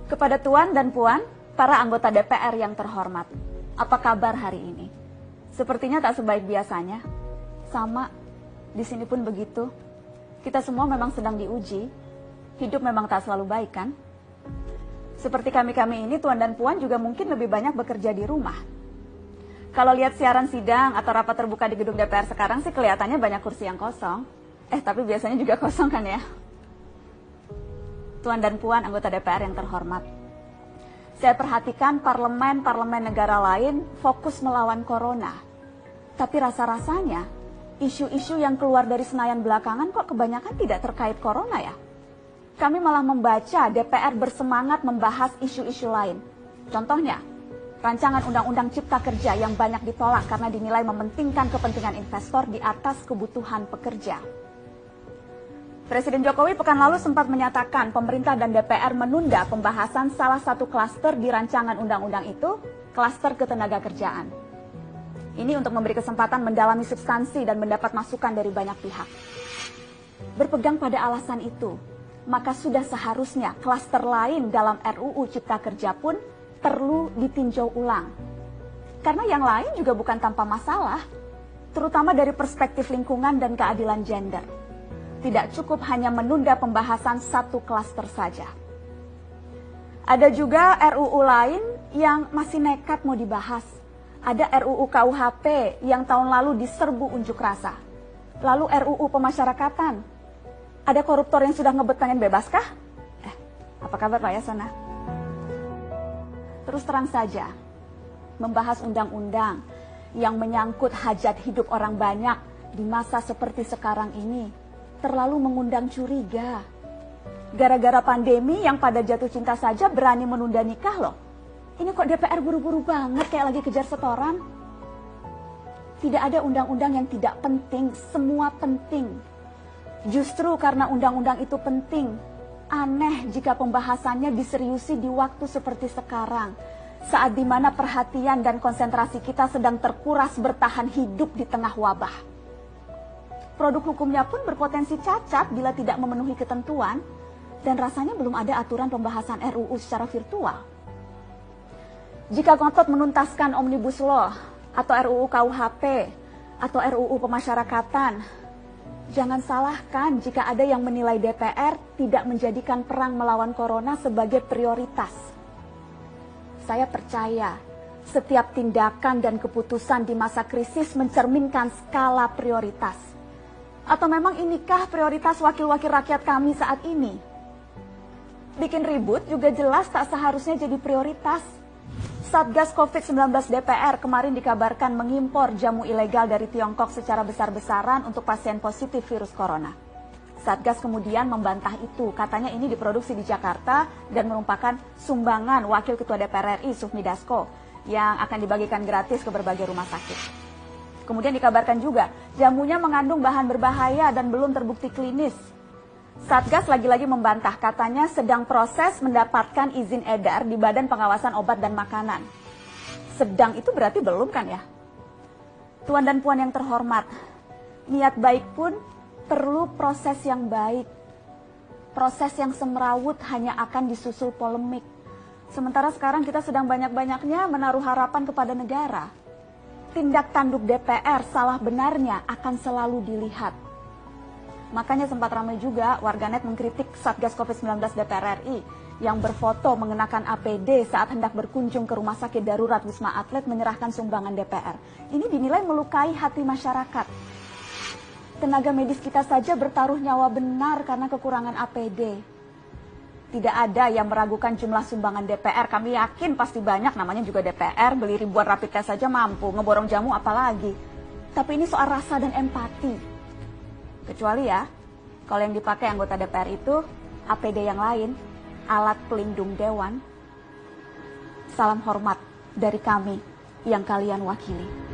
Kepada Tuan dan Puan, para anggota DPR yang terhormat, apa kabar hari ini? Sepertinya tak sebaik biasanya. Sama, di sini pun begitu. Kita semua memang sedang diuji. Hidup memang tak selalu baik, kan? Seperti kami-kami ini, Tuan dan Puan juga mungkin lebih banyak bekerja di rumah. Kalau lihat siaran sidang atau rapat terbuka di gedung DPR sekarang sih kelihatannya banyak kursi yang kosong. Tapi biasanya juga kosong kan ya? Tuan dan Puan anggota DPR yang terhormat, saya perhatikan parlemen-parlemen negara lain fokus melawan corona. Tapi rasa-rasanya isu-isu yang keluar dari Senayan belakangan kok kebanyakan tidak terkait corona ya? Kami malah membaca DPR bersemangat membahas isu-isu lain. Contohnya, rancangan undang-undang cipta kerja yang banyak ditolak karena dinilai mementingkan kepentingan investor di atas kebutuhan pekerja. Presiden Jokowi pekan lalu sempat menyatakan pemerintah dan DPR menunda pembahasan salah satu klaster di rancangan undang-undang itu, klaster ketenagakerjaan. Ini untuk memberi kesempatan mendalami substansi dan mendapat masukan dari banyak pihak. Berpegang pada alasan itu, maka sudah seharusnya klaster lain dalam RUU Cipta Kerja pun perlu ditinjau ulang. Karena yang lain juga bukan tanpa masalah, terutama dari perspektif lingkungan dan keadilan gender. Tidak cukup hanya menunda pembahasan satu klaster saja. Ada juga RUU lain yang masih nekat mau dibahas. Ada RUU KUHP yang tahun lalu diserbu unjuk rasa. Lalu RUU pemasyarakatan. Ada koruptor yang sudah ngebet pengen bebas kah? Apa kabar Pak Yasona? Terus terang saja, membahas undang-undang yang menyangkut hajat hidup orang banyak di masa seperti sekarang ini terlalu mengundang curiga. Gara-gara pandemi yang pada jatuh cinta saja berani menunda nikah loh. Ini kok DPR buru-buru banget kayak lagi kejar setoran? Tidak ada undang-undang yang tidak penting, semua penting. Justru karena undang-undang itu penting, aneh jika pembahasannya diseriusi di waktu seperti sekarang, saat dimana perhatian dan konsentrasi kita sedang terkuras bertahan hidup di tengah wabah. Produk hukumnya pun berpotensi cacat bila tidak memenuhi ketentuan, dan rasanya belum ada aturan pembahasan RUU secara virtual. Jika ngotot menuntaskan Omnibus Law, atau RUU KUHP, atau RUU pemasyarakatan, jangan salahkan jika ada yang menilai DPR tidak menjadikan perang melawan corona sebagai prioritas. Saya percaya, setiap tindakan dan keputusan di masa krisis mencerminkan skala prioritas. Atau memang inikah prioritas wakil-wakil rakyat kami saat ini? Bikin ribut juga jelas tak seharusnya jadi prioritas. Satgas COVID-19 DPR kemarin dikabarkan mengimpor jamu ilegal dari Tiongkok secara besar-besaran untuk pasien positif virus corona. Satgas kemudian membantah itu, katanya ini diproduksi di Jakarta dan merupakan sumbangan Wakil Ketua DPR RI Sufmi Dasko yang akan dibagikan gratis ke berbagai rumah sakit. Kemudian dikabarkan juga, jamunya mengandung bahan berbahaya dan belum terbukti klinis. Satgas lagi-lagi membantah, katanya sedang proses mendapatkan izin edar di Badan Pengawasan Obat dan Makanan. Sedang itu berarti belum kan ya? Tuan dan Puan yang terhormat, niat baik pun perlu proses yang baik. Proses yang semrawut hanya akan disusul polemik. Sementara sekarang kita sedang banyak-banyaknya menaruh harapan kepada negara. Tindak tanduk DPR salah benarnya akan selalu dilihat. Makanya sempat ramai juga warganet mengkritik Satgas COVID-19 DPR RI yang berfoto mengenakan APD saat hendak berkunjung ke rumah sakit darurat Wisma Atlet menyerahkan sumbangan DPR. Ini dinilai melukai hati masyarakat. Tenaga medis kita saja bertaruh nyawa benar karena kekurangan APD. Tidak ada yang meragukan jumlah sumbangan DPR. Kami yakin pasti banyak, namanya juga DPR, beli ribuan rapid test saja mampu, ngeborong jamu apalagi. Tapi ini soal rasa dan empati. Kecuali ya, kalau yang dipakai anggota DPR itu APD yang lain, alat pelindung dewan. Salam hormat dari kami yang kalian wakili.